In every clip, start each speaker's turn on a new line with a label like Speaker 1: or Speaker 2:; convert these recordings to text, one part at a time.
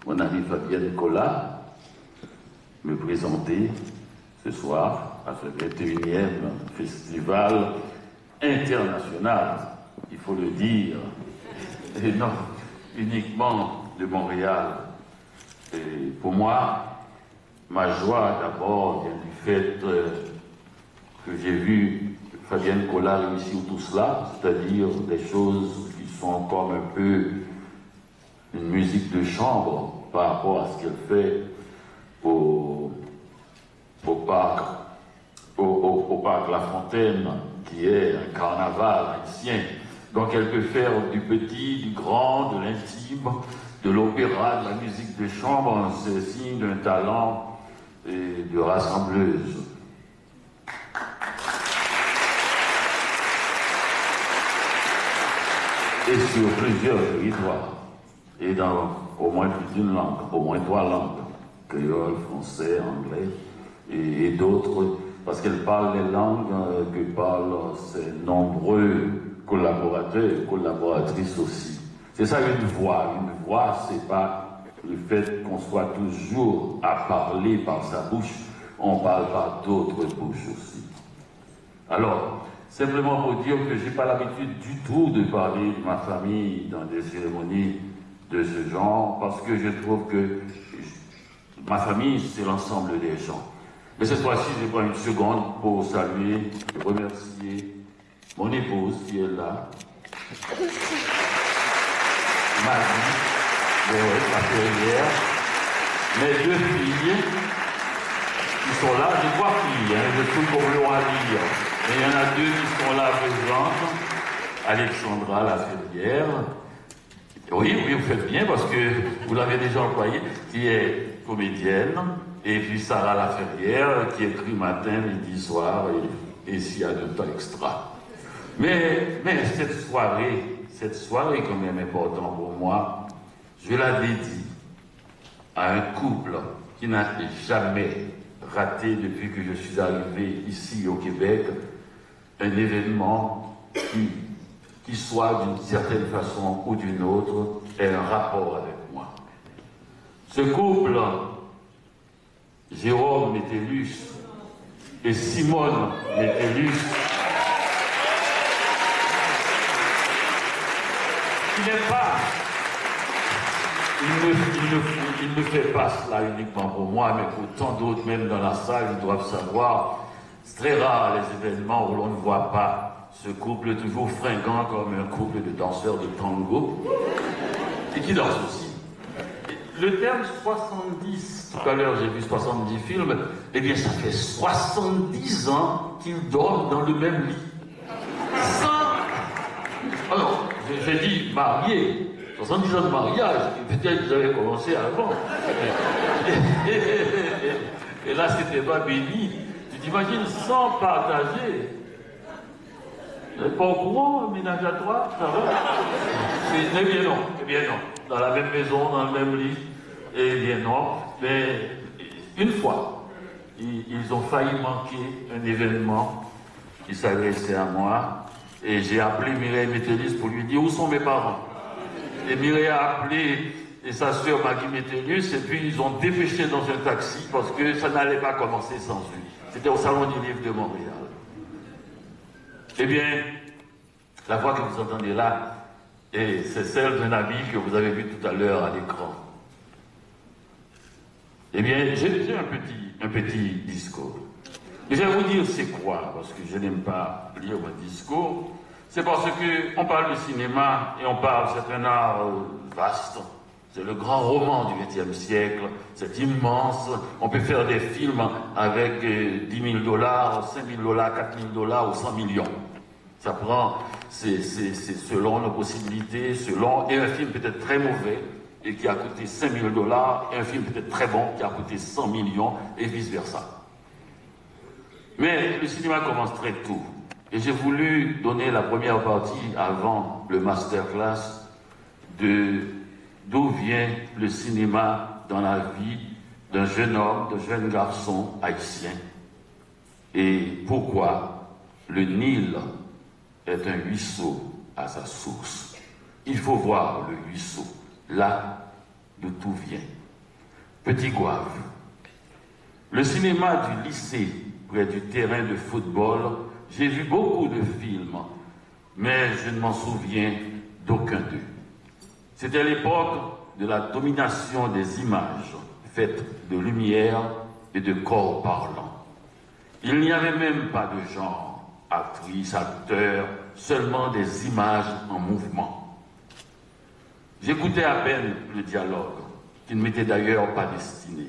Speaker 1: mon ami Fabienne Collat me présenter ce soir à ce 21e festival international, il faut le dire, et non uniquement de Montréal. Et pour moi, ma joie d'abord vient du fait que j'ai vu Fabienne Collat réussir tout cela, c'est-à-dire des choses qui sont comme un peu une musique de chambre par rapport à ce qu'elle fait au parc La Fontaine, qui est un carnaval haïtien. Donc elle peut faire du petit, du grand, de l'intime, de l'opéra, de la musique de chambre. C'est signe d'un talent et de rassembleuse. Et sur plusieurs territoires, et dans au moins plus d'une langue, au moins 3 langues, créole, français, anglais, et d'autres, parce qu'elle parle les langues que parlent ses nombreux collaborateurs et collaboratrices aussi. C'est ça une voix. Une voix, c'est pas le fait qu'on soit toujours à parler par sa bouche, on parle par d'autres bouches aussi. Alors, simplement pour dire que je n'ai pas l'habitude du tout de parler de ma famille dans des cérémonies de ce genre, parce que je trouve que ma famille, c'est l'ensemble des gens. Mais cette fois-ci, je prends une seconde pour saluer et remercier mon épouse qui est là, Marie, ma ferrière, mes 2 filles qui sont là, j'ai 3 filles, je suis pour le à lire. Et il y en a 2 qui sont là présentes, Alexandra la ferrière. Oui, vous faites bien parce que vous l'avez déjà employée, qui est comédienne, et puis Sarah Laferrière, qui écrit matin, midi, soir, et s'il y a de temps extra. Mais cette soirée quand même importante pour moi, je la dédie à un couple qui n'a jamais raté depuis que je suis arrivé ici au Québec, un événement qui soit d'une certaine façon ou d'une autre, ait un rapport avec moi. Ce couple, Jérôme Métellus et Simone Métellus, qui n'est pas, il ne fait pas cela uniquement pour moi, mais pour tant d'autres, même dans la salle, ils doivent savoir, c'est très rare les événements où l'on ne voit pas ce couple toujours fringant comme un couple de danseurs de tango, et qui danse aussi. Le terme 70, tout à l'heure j'ai vu 70 films, eh bien ça fait 70 ans qu'ils dorment dans le même lit. Alors, j'ai dit mariés, 70 ans de mariage, peut-être qu'ils avaient commencé avant. Et là c'était pas béni. Tu t'imagines sans partager. Vous n'êtes pas au courant, ménage à 3, ça va? Eh bien non. Dans la même maison, dans le même lit. Eh bien non. Mais une fois, ils ont failli manquer un événement qui s'adressait à moi. Et j'ai appelé Mireille Métellus pour lui dire où sont mes parents. Et Mireille a appelé et sa sœur Maggie Métellus, et puis ils ont dépêché dans un taxi parce que ça n'allait pas commencer sans lui. C'était au Salon du Livre de Montréal. Eh bien, la voix que vous entendez là, c'est celle d'un ami que vous avez vu tout à l'heure à l'écran. Eh bien, j'ai un petit discours. Et je vais vous dire c'est quoi, parce que je n'aime pas lire mon discours. C'est parce qu'on parle de cinéma et on parle, c'est un art vaste. C'est le grand roman du XXe siècle, c'est immense. On peut faire des films avec 10 000 $, 5 000 $, 4 000 $ ou 100 millions. Ça prend, c'est selon nos possibilités, et un film peut-être très mauvais et qui a coûté 5 000 $, et un film peut-être très bon qui a coûté 100 millions, et vice-versa. Mais le cinéma commence très tôt. Et j'ai voulu donner la première partie avant le masterclass d'où vient le cinéma dans la vie d'un jeune homme, d'un jeune garçon haïtien. Et pourquoi le Nil est un ruisseau à sa source. Il faut voir le ruisseau là d'où tout vient. Petit Goave. Le cinéma du lycée, près du terrain de football, j'ai vu beaucoup de films, mais je ne m'en souviens d'aucun d'eux. C'était l'époque de la domination des images, faites de lumière et de corps parlants. Il n'y avait même pas de genre, actrice, acteur, seulement des images en mouvement. J'écoutais à peine le dialogue, qui ne m'était d'ailleurs pas destiné.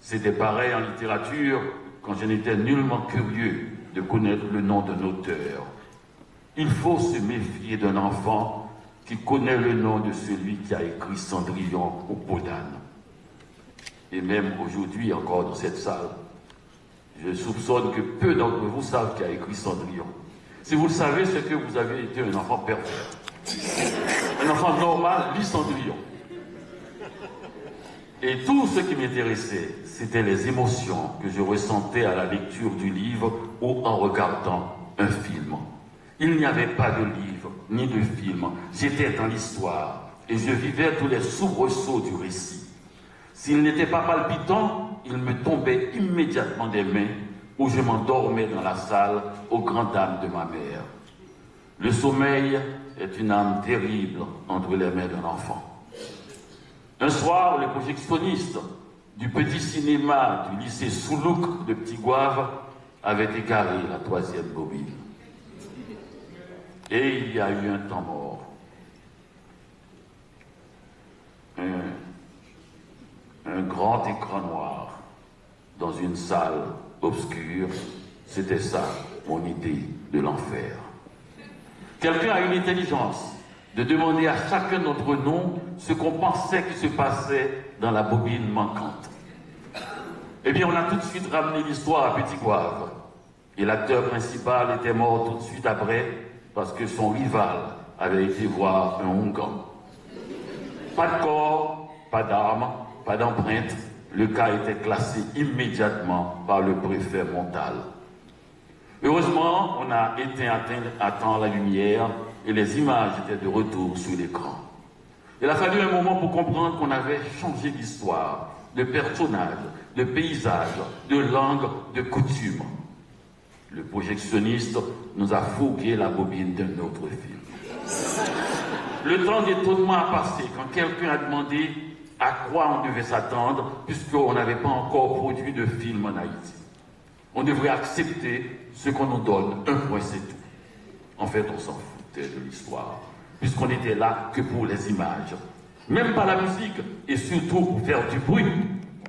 Speaker 1: C'était pareil en littérature quand je n'étais nullement curieux de connaître le nom d'un auteur. Il faut se méfier d'un enfant qui connaît le nom de celui qui a écrit Cendrillon ou Podane. Et même aujourd'hui, encore dans cette salle, je soupçonne que peu d'entre vous savent qui a écrit Cendrillon. Si vous le savez, c'est que vous avez été un enfant pervers. Un enfant normal lit Cendrillon. Et tout ce qui m'intéressait, c'était les émotions que je ressentais à la lecture du livre ou en regardant un film. Il n'y avait pas de livre, ni de film. J'étais dans l'histoire et je vivais tous les soubresauts du récit. S'il n'était pas palpitant, il me tombait immédiatement des mains ou je m'endormais dans la salle aux grandes dames de ma mère. Le sommeil est une âme terrible entre les mains d'un enfant. Un soir, le projectionniste du petit cinéma du lycée Soulouk de Petit Goave avait égaré la 3e bobine. Et il y a eu un temps mort. Un grand écran noir dans une salle obscure, c'était ça, mon idée de l'enfer. Quelqu'un a eu l'intelligence de demander à chacun d'entre nous ce qu'on pensait qui se passait dans la bobine manquante. Eh bien, on a tout de suite ramené l'histoire à Petit Goave. Et l'acteur principal était mort tout de suite après parce que son rival avait été voir un Hungan. Pas de corps, pas d'armes, pas d'empreinte. Le cas était classé immédiatement par le préfet Montal. Heureusement, on a éteint à temps la lumière et les images étaient de retour sur l'écran. Il a fallu un moment pour comprendre qu'on avait changé d'histoire, de personnages, de paysages, de langue, de coutumes. Le projectionniste nous a fourgué la bobine d'un autre film. Le temps d'étonnement a passé quand quelqu'un a demandé à quoi on devait s'attendre puisqu'on n'avait pas encore produit de film en Haïti. On devrait accepter ce qu'on nous donne, un point c'est tout. En fait, on s'en foutait de l'histoire, puisqu'on n'était là que pour les images. Même pas la musique, et surtout pour faire du bruit.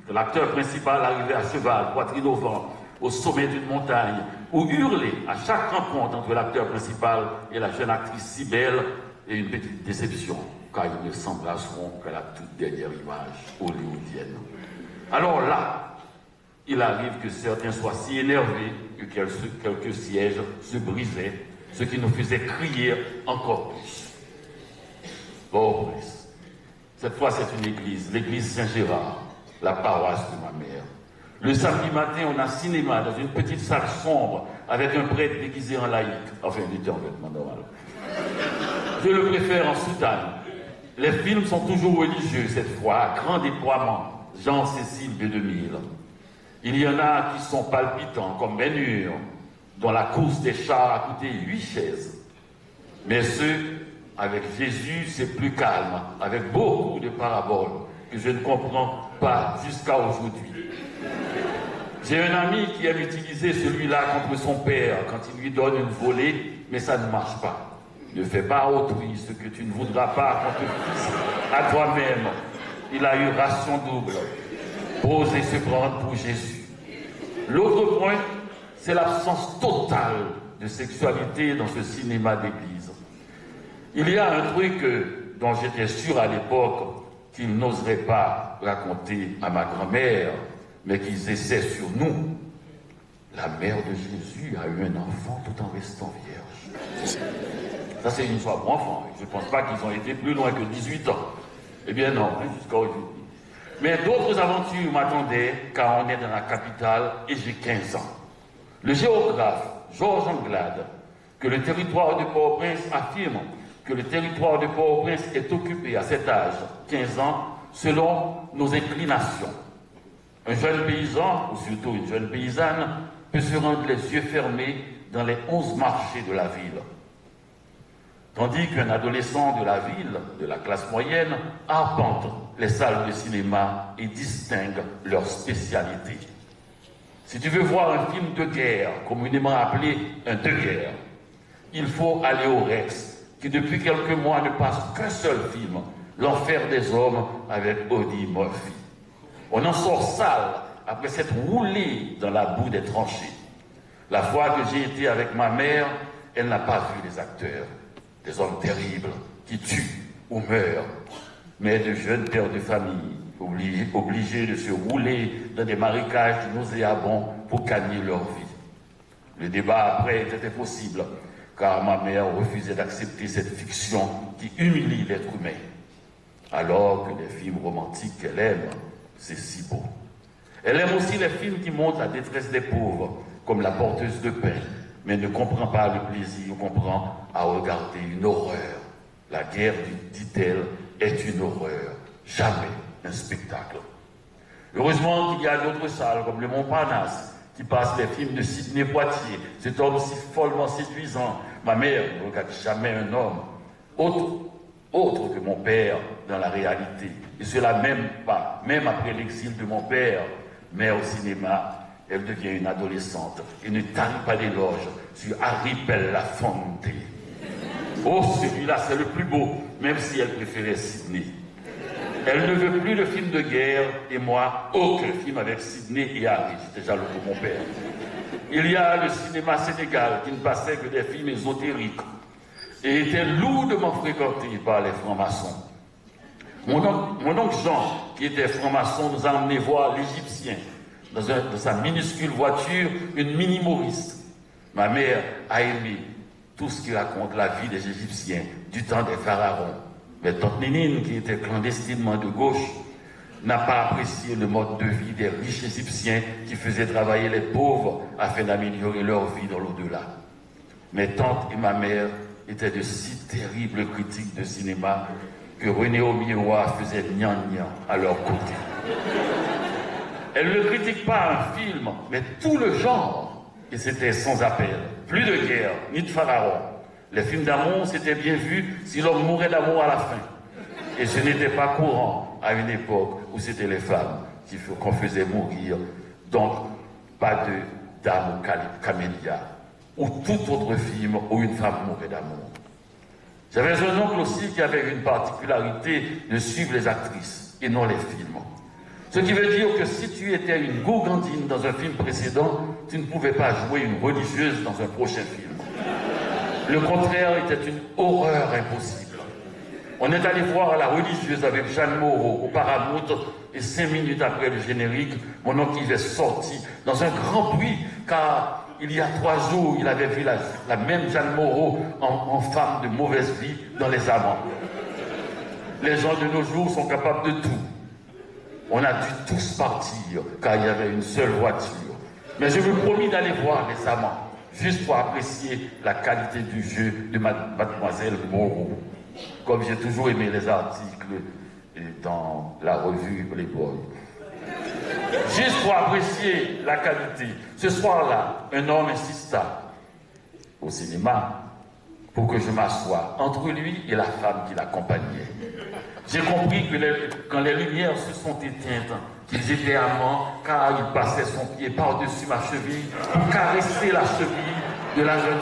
Speaker 1: L'acteur principal arrivait à cheval, poitrine au vent, au sommet d'une montagne, ou hurler à chaque rencontre entre l'acteur principal et la jeune actrice si belle, et une petite déception, car ils ne s'embrasseront qu'à la toute dernière image hollywoodienne. Alors là, il arrive que certains soient si énervés que quelques sièges se brisaient, ce qui nous faisait crier encore plus. Bon, cette fois c'est une église, l'église Saint-Gérard, la paroisse de ma mère. Le samedi matin, on a cinéma dans une petite salle sombre avec un prêtre déguisé en laïc. Enfin, il était en vêtements normal. Je le préfère en soutane. Les films sont toujours religieux cette fois, à grand déploiement. Jean-Cécile de 2000. Il y en a qui sont palpitants, comme Ben Hur, dont la course des chars a coûté 8 chaises. Mais ceux avec Jésus, c'est plus calme, avec beaucoup de paraboles que je ne comprends pas jusqu'à aujourd'hui. J'ai un ami qui aime utiliser celui-là contre son père quand il lui donne une volée, mais ça ne marche pas. Ne fais pas à autrui ce que tu ne voudras pas qu'on te fasse à toi-même. Il a eu ration double. Pose et se prendre pour Jésus. L'autre point, c'est l'absence totale de sexualité dans ce cinéma d'église. Il y a un truc dont j'étais sûr à l'époque qu'ils n'oseraient pas raconter à ma grand-mère, mais qu'ils essaient sur nous. La mère de Jésus a eu un enfant tout en restant vierge. Ça, c'est une histoire pour enfants. Je ne pense pas qu'ils ont été plus loin que 18 ans. Eh bien non, jusqu'à aujourd'hui. Mais d'autres aventures m'attendaient, car on est dans la capitale et j'ai 15 ans. Le géographe Georges Anglade, que le territoire de Port-au-Prince affirme que le territoire de Port-au-Prince est occupé à cet âge, 15 ans, selon nos inclinations. Un jeune paysan, ou surtout une jeune paysanne, peut se rendre les yeux fermés dans les 11 marchés de la ville. Tandis qu'un adolescent de la ville, de la classe moyenne, arpente les salles de cinéma et distingue leurs spécialités. Si tu veux voir un film de guerre, communément appelé un de guerre, il faut aller au Rex, qui depuis quelques mois ne passe qu'un seul film, L'Enfer des hommes avec Audie Murphy. On en sort sale après s'être roulé dans la boue des tranchées. La fois que j'ai été avec ma mère, elle n'a pas vu les acteurs, des hommes terribles qui tuent ou meurent, mais de jeunes pères de famille obligés de se rouler dans des marécages nauséabonds pour gagner leur vie. Le débat après était impossible, car ma mère refusait d'accepter cette fiction qui humilie l'être humain. Alors que les films romantiques qu'elle aime, c'est si beau. Elle aime aussi les films qui montrent la détresse des pauvres, comme La porteuse de pain, mais ne comprend pas le plaisir qu'on prend à regarder une horreur. La guerre, dit-elle, est une horreur, jamais un spectacle. Heureusement qu'il y a d'autres salles, comme le Montparnasse, qui passe les films de Sidney Poitier, cet homme si follement séduisant. Ma mère ne regarde jamais un homme autre que mon père dans la réalité. Et cela même pas, même après l'exil de mon père, mais au cinéma, elle devient une adolescente et ne tarit pas d'éloges sur Harry Belafonte. Oh, celui-là, c'est le plus beau, même si elle préférait Sidney. Elle ne veut plus de film de guerre, et moi, aucun film avec Sidney et Harry. J'étais jaloux de mon père. Il y a le cinéma sénégal qui ne passait que des films ésotériques et était lourdement fréquenté par les francs-maçons. Mon oncle Jean, qui était franc-maçon, nous a emmené voir l'Égyptien dans sa minuscule voiture, une mini-Maurice. Ma mère a aimé tout ce qui raconte la vie des Égyptiens du temps des pharaons. Mais tante Nénine, qui était clandestinement de gauche, n'a pas apprécié le mode de vie des riches Égyptiens qui faisaient travailler les pauvres afin d'améliorer leur vie dans l'au-delà. Mes tantes et ma mère étaient de si terribles critiques de cinéma que René Aumirois faisait gnan-gnan à leur côté. Elle ne critique pas un film, mais tout le genre, et c'était sans appel. Plus de guerre, ni de pharaon. Les films d'amour, c'était bien vu si l'homme mourait d'amour à la fin. Et ce n'était pas courant à une époque où c'était les femmes qu'on faisait mourir. Donc, pas de Dame ou Camélia, ou tout autre film où une femme mourait d'amour. J'avais un oncle aussi qui avait une particularité de suivre les actrices et non les films. Ce qui veut dire que si tu étais une gourgandine dans un film précédent, tu ne pouvais pas jouer une religieuse dans un prochain film. Le contraire était une horreur impossible. On est allé voir La religieuse avec Jeanne Moreau au Paramount et 5 minutes après le générique, mon oncle est sorti dans un grand bruit car il y a 3 jours, il avait vu la même Jeanne Moreau en femme de mauvaise vie dans Les Amants. Les gens de nos jours sont capables de tout. On a dû tous partir car il y avait une seule voiture. Mais je me promis d'aller voir Les Amants, juste pour apprécier la qualité du jeu de mademoiselle Moreau. Comme j'ai toujours aimé les articles dans la revue Playboy. Juste pour apprécier la qualité. Ce soir-là, un homme insista au cinéma pour que je m'assoie entre lui et la femme qui l'accompagnait. J'ai compris que quand les lumières se sont éteintes, qu'ils étaient amants, car il passait son pied par-dessus ma cheville pour caresser la cheville de la jeune fille.